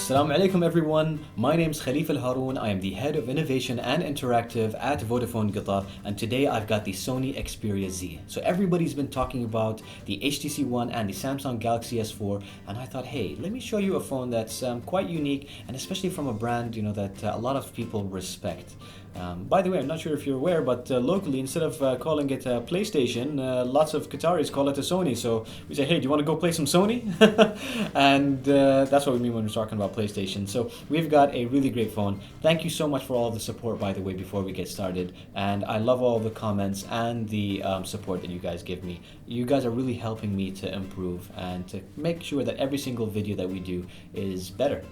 Assalamu alaikum everyone, my name is Khalifa Al Haroon. I am the head of innovation and interactive at Vodafone Qatar, and today I've got the Sony Xperia Z. So everybody's been talking about the HTC One and the Samsung Galaxy S4, and I thought, hey, let me show you a phone that's quite unique, and especially from a brand that a lot of people respect. By the way, I'm not sure if you're aware, but locally, instead of calling it a PlayStation, lots of Qataris call it a Sony. So we say, hey, do you want to go play some Sony? And that's what we mean when we're talking about PlayStation. So we've got a really great phone. Thank you so much for all the support, by the way, before we get started. And I love all the comments and the support that you guys give me. You guys are really helping me to improve and to make sure that every single video that we do is better.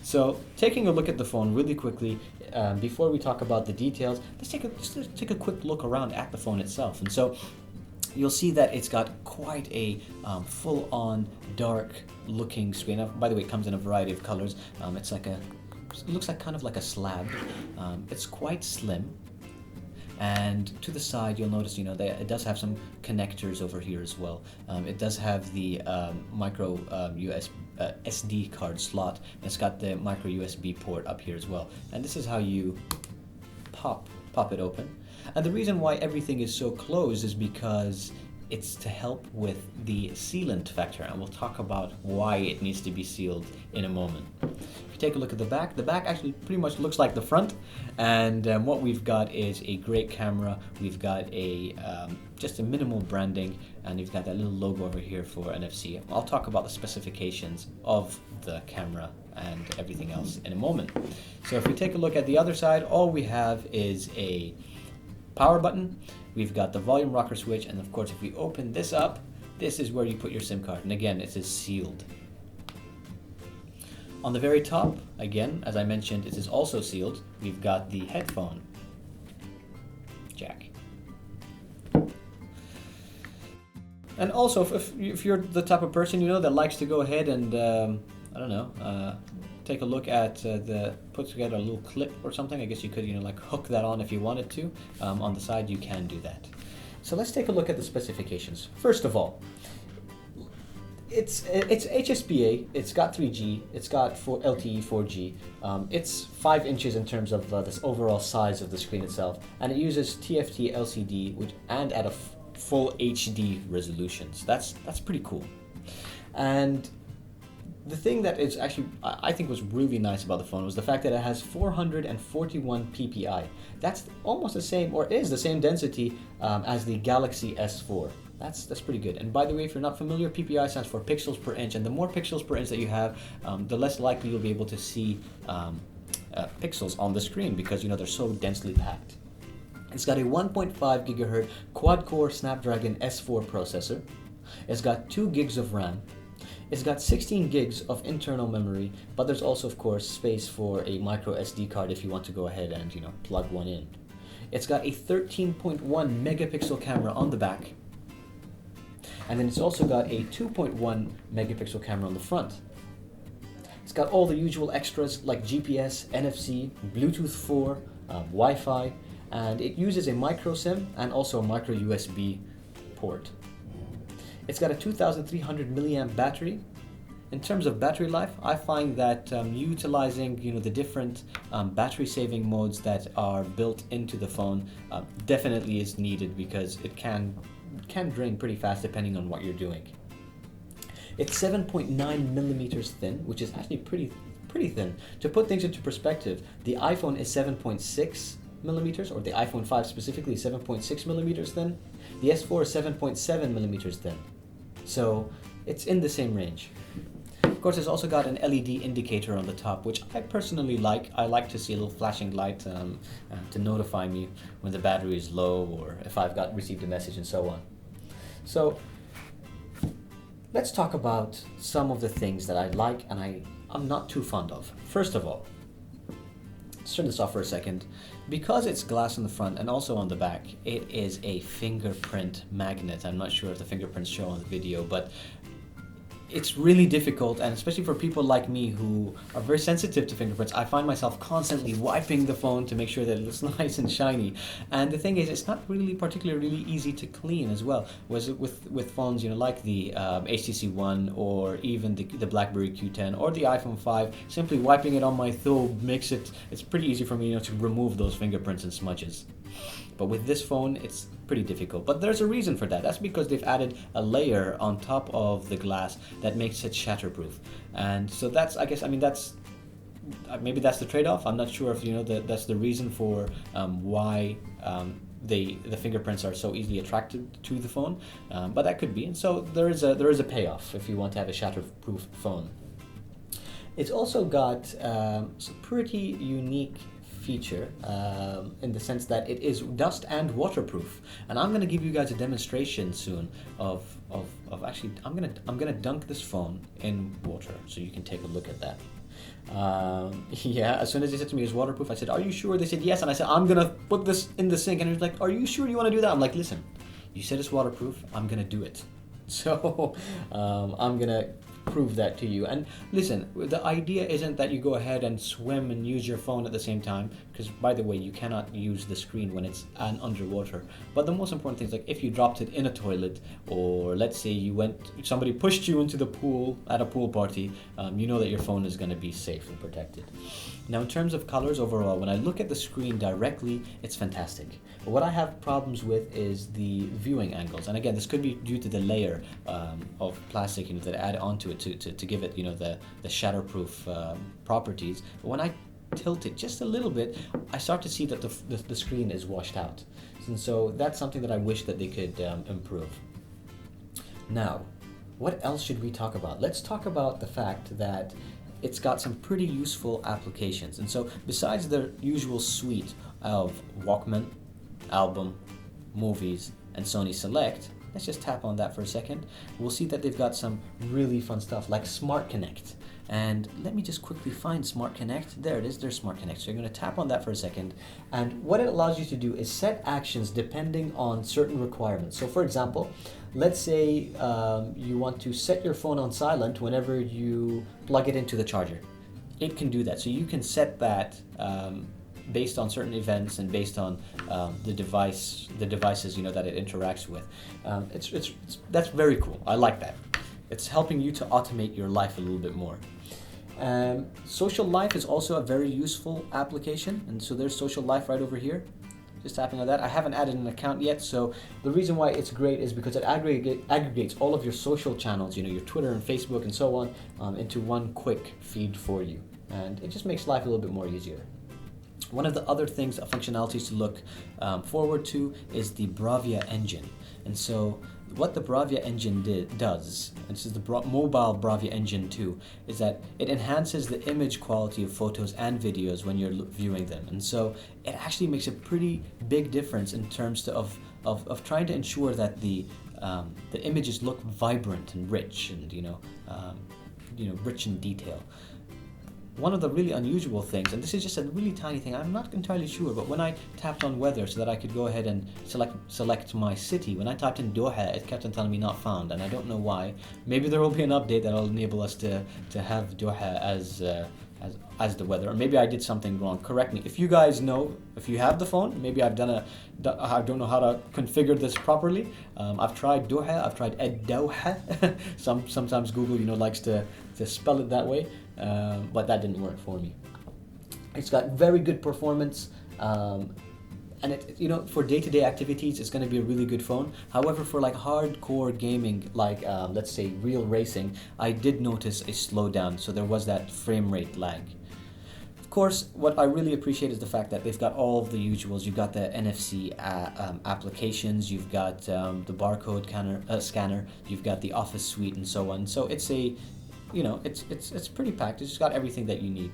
So taking a look at the phone really quickly, before we talk about the details, let's take a quick look around at the phone itself. And so you'll see that it's got quite a full-on dark looking screen. Now, by the way, it comes in a variety of colors. It looks like kind of like a slab. It's quite slim. And to the side, you'll notice, that it does have some connectors over here as well. It does have the micro SD card slot. It's got the micro USB port up here as well. And this is how you pop it open. And the reason why everything is so closed is because it's to help with the sealant factor, and we'll talk about why it needs to be sealed in a moment. If you take a look at the back actually pretty much looks like the front, and what we've got is a great camera. We've got just a minimal branding, and you've got that little logo over here for NFC. I'll talk about the specifications of the camera and everything else in a moment. So if we take a look at the other side, all we have is a power button. We've got the volume rocker switch, and of course if we open this up, this is where you put your SIM card, and again it is sealed. On the very top, again, as I mentioned, it is also sealed. We've got the headphone jack. And also, if you're the type of person that likes to go ahead and take a look at put together a little clip or something, I guess you could like hook that on if you wanted to. On the side you can do that. So let's take a look at the specifications. First of all, it's HSBA, it's got 3G, it's got LTE 4G, it's 5 inches in terms of this overall size of the screen itself, and it uses TFT LCD and at a full HD resolutions. That's pretty cool. And the thing that is actually, I think, was really nice about the phone was the fact that it has 441 ppi. That's almost the same, or is the same density as the Galaxy S4. That's pretty good. And by the way, if you're not familiar, ppi stands for pixels per inch, and the more pixels per inch that you have, the less likely you'll be able to see pixels on the screen because they're so densely packed. It's got a 1.5 gigahertz quad-core Snapdragon S4 processor. It's got 2 gigs of RAM. It's got 16 gigs of internal memory, but there's also, of course, space for a micro SD card if you want to go ahead and plug one in. It's got a 13.1 megapixel camera on the back, and then it's also got a 2.1 megapixel camera on the front. It's got all the usual extras like GPS, NFC, Bluetooth 4, Wi-Fi, and it uses a micro SIM and also a micro USB port. It's got a 2,300 milliamp battery. In terms of battery life, I find that utilizing the different battery saving modes that are built into the phone definitely is needed because it can drain pretty fast depending on what you're doing. It's 7.9 millimeters thin, which is actually pretty thin. To put things into perspective, the iPhone is 7.6 millimeters, or the iPhone 5 specifically is 7.6 millimeters thin. The S4 is 7.7 millimeters thin. So it's in the same range. Of course, it's also got an LED indicator on the top, which I personally like. I like to see a little flashing light to notify me when the battery is low or if I've received a message and so on. So let's talk about some of the things that I like and I'm not too fond of. First of all, let's turn this off for a second. Because it's glass on the front and also on the back, it is a fingerprint magnet. I'm not sure if the fingerprints show on the video, but it's really difficult, and especially for people like me who are very sensitive to fingerprints, I find myself constantly wiping the phone to make sure that it looks nice and shiny. And the thing is, it's not really particularly easy to clean as well. Whereas with phones, like the HTC One, or even the BlackBerry Q10 or the iPhone 5, simply wiping it on my thumb makes it's pretty easy for me, to remove those fingerprints and smudges. But with this phone, it's pretty difficult. But there's a reason for that. That's because they've added a layer on top of the glass that makes it shatterproof. And so that's, I guess, that's maybe that's the trade-off. I'm not sure if that's the reason for why the fingerprints are so easily attracted to the phone. But that could be. And so there is a payoff if you want to have a shatterproof phone. It's also got some pretty unique feature in the sense that it is dust and waterproof, and I'm going to give you guys a demonstration soon of actually I'm gonna dunk this phone in water so you can take a look at that. As soon as they said to me it's waterproof, I said, "Are you sure?" They said yes, and I said, "I'm gonna put this in the sink," and he was like, "Are you sure you want to do that?" I'm like, "Listen, you said it's waterproof, I'm gonna do it." So I'm gonna prove that to you. And listen, the idea isn't that you go ahead and swim and use your phone at the same time, because by the way, you cannot use the screen when it's underwater. But the most important thing is, like, if you dropped it in a toilet, or let's say somebody pushed you into the pool at a pool party, you know that your phone is going to be safe and protected. Now, in terms of colors overall, when I look at the screen directly, it's fantastic. But what I have problems with is the viewing angles. And again, this could be due to the layer of plastic that add onto it to give it the shatterproof properties. But when I tilt it just a little bit, I start to see that the screen is washed out. And so that's something that I wish that they could improve. Now, what else should we talk about? Let's talk about the fact that it's got some pretty useful applications. And so besides the usual suite of Walkman, Album, Movies, and Sony Select, let's just tap on that for a second. We'll see that they've got some really fun stuff like Smart Connect. And let me just quickly find Smart Connect. There it is, there's Smart Connect. So you're going to tap on that for a second. And what it allows you to do is set actions depending on certain requirements. So for example, let's say you want to set your phone on silent whenever you plug it into the charger. It can do that. So you can set that based on certain events and based on the devices that it interacts with. That's very cool. I like that. It's helping you to automate your life a little bit more. Social Life is also a very useful application, and so there's Social Life right over here. Just tapping on that. I haven't added an account yet, so the reason why it's great is because it aggregates all of your social channels, your Twitter and Facebook and so on, into one quick feed for you, and it just makes life a little bit more easier. One of the other functionalities to look forward to is the Bravia engine. And so what the Bravia engine does, and this is the mobile Bravia engine 2, is that it enhances the image quality of photos and videos when you're viewing them. And so it actually makes a pretty big difference in terms of trying to ensure that the images look vibrant and rich and rich in detail. One of the really unusual things, and this is just a really tiny thing, I'm not entirely sure, but when I tapped on weather so that I could go ahead and select my city, when I typed in Doha, it kept on telling me not found, and I don't know why. Maybe there will be an update that will enable us to have Doha as the weather, or maybe I did something wrong. Correct me. If you guys know, if you have the phone, maybe I don't know how to configure this properly. I've tried Doha, I've tried Doha. Sometimes Google, likes to spell it that way. But that didn't work for me. It's got very good performance, and it for day-to-day activities, it's going to be a really good phone. However, for like hardcore gaming, like let's say real racing, I did notice a slowdown. So there was that frame rate lag. Of course, what I really appreciate is the fact that they've got all of the usuals. You've got the NFC applications, you've got the barcode scanner, you've got the Office suite, and so on. So it's it's pretty packed. It's got everything that you need.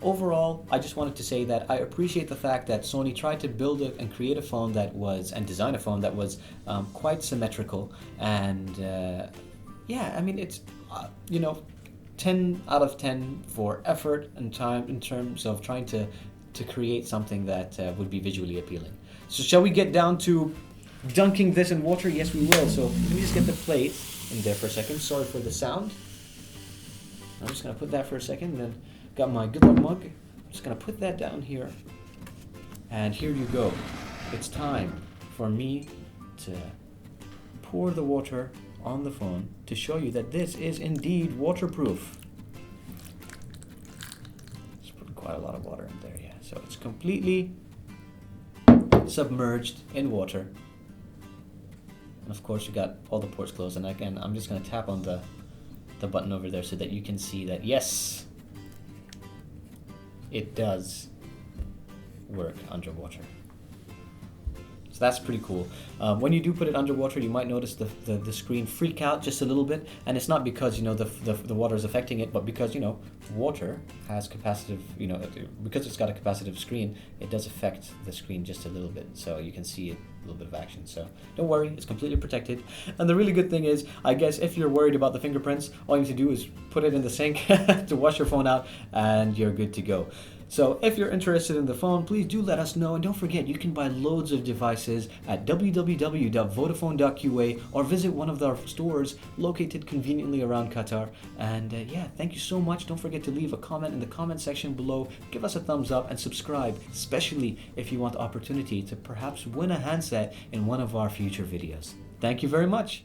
Overall, I just wanted to say that I appreciate the fact that Sony tried to build and create a phone and design a phone that was quite symmetrical, and it's 10 out of 10 for effort and time in terms of trying to create something that would be visually appealing. So shall we get down to dunking this in water? Yes, we will. So let me just get the plate in there for a second. Sorry for the sound. I'm just gonna put that for a second, and then got my good luck mug. I'm just gonna put that down here. And here you go. It's time for me to pour the water on the phone to show you that this is indeed waterproof. Just put quite a lot of water in there, yeah. So it's completely submerged in water. And of course you got all the ports closed. And again, I'm just gonna tap on the button over there so that you can see that yes, it does work underwater. So that's pretty cool. When you do put it underwater, you might notice the screen freak out just a little bit, and it's not because the water is affecting it, but because water has capacitive, because it's got a capacitive screen, it does affect the screen just a little bit, so you can see it, a little bit of action. So don't worry, it's completely protected. And the really good thing is, I guess if you're worried about the fingerprints, all you need to do is put it in the sink to wash your phone out, and you're good to go. So if you're interested in the phone, please do let us know. And don't forget, you can buy loads of devices at www.vodafone.qa or visit one of our stores located conveniently around Qatar. And yeah, thank you so much. Don't forget to leave a comment in the comment section below. Give us a thumbs up and subscribe, especially if you want the opportunity to perhaps win a handset in one of our future videos. Thank you very much.